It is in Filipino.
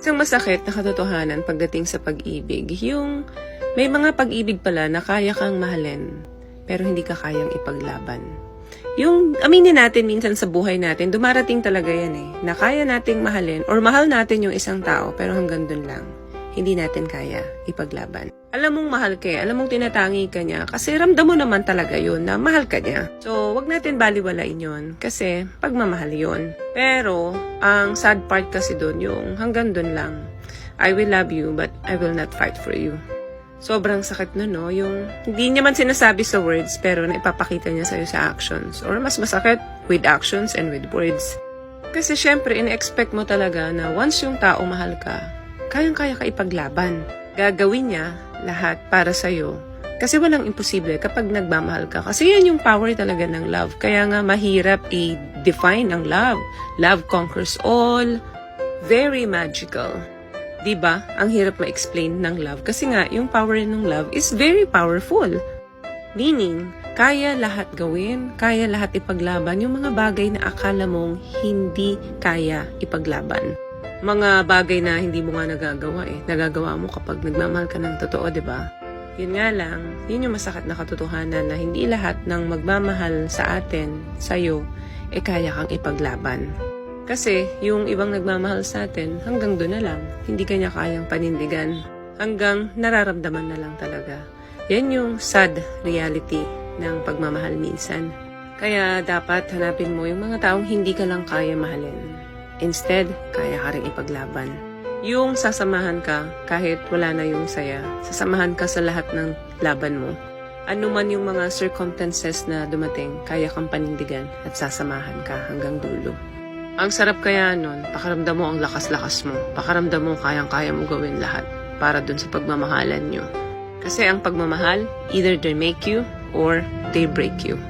Isang masakit na katotohanan pagdating sa pag-ibig, yung may mga pag-ibig pala na kaya kang mahalin, pero hindi ka kayang ipaglaban. Yung aminin natin minsan sa buhay natin, dumarating talaga yan na kaya nating mahalin or mahal natin yung isang tao, pero hanggang dun lang. Hindi natin kaya ipaglaban. Alam mong mahal ka, alam mong tinatangi ka niya, kasi ramdam mo naman talaga yun na mahal ka niya. So, wag natin baliwalain yun, kasi pagmamahal yun. Pero, ang sad part kasi dun, yung hanggang dun lang. I will love you, but I will not fight for you. Sobrang sakit nun, no? Yung hindi niya man sinasabi sa words, pero naipapakita niya sa'yo sa actions. Or mas masakit, with actions and with words. Kasi syempre, in-expect mo talaga na once yung tao mahal ka, kayang-kaya ka ipaglaban. Gagawin niya lahat para sa'yo. Kasi walang imposible kapag nagmamahal ka. Kasi yan yung power talaga ng love. Kaya nga mahirap i-define ang love. Love conquers all. Very magical. Diba? Ang hirap ma-explain ng love. Kasi nga, yung power ng love is very powerful. Meaning, kaya lahat gawin, kaya lahat ipaglaban yung mga bagay na akala mong hindi kaya ipaglaban. Mga bagay na hindi mo nga nagagawa Nagagawa mo kapag nagmamahal ka ng totoo, diba? Yun nga lang, yun yung masakit na katotohanan na hindi lahat ng magmamahal sa atin, sa'yo, kaya kang ipaglaban. Kasi yung ibang nagmamahal sa atin, hanggang doon na lang, hindi kanya kayang panindigan. Hanggang nararamdaman na lang talaga. Yan yung sad reality ng pagmamahal minsan. Kaya dapat hanapin mo yung mga taong hindi ka lang kaya mahalin. Instead, kaya ka rin ipaglaban. Yung sasamahan ka kahit wala na yung saya. Sasamahan ka sa lahat ng laban mo. Ano man yung mga circumstances na dumating, kaya kang panindigan at sasamahan ka hanggang dulo. Ang sarap kaya nun, pakaramdam mo ang lakas-lakas mo. Pakaramdam mo kayang-kaya mo gawin lahat para dun sa pagmamahalan nyo. Kasi ang pagmamahal, either they make you or they break you.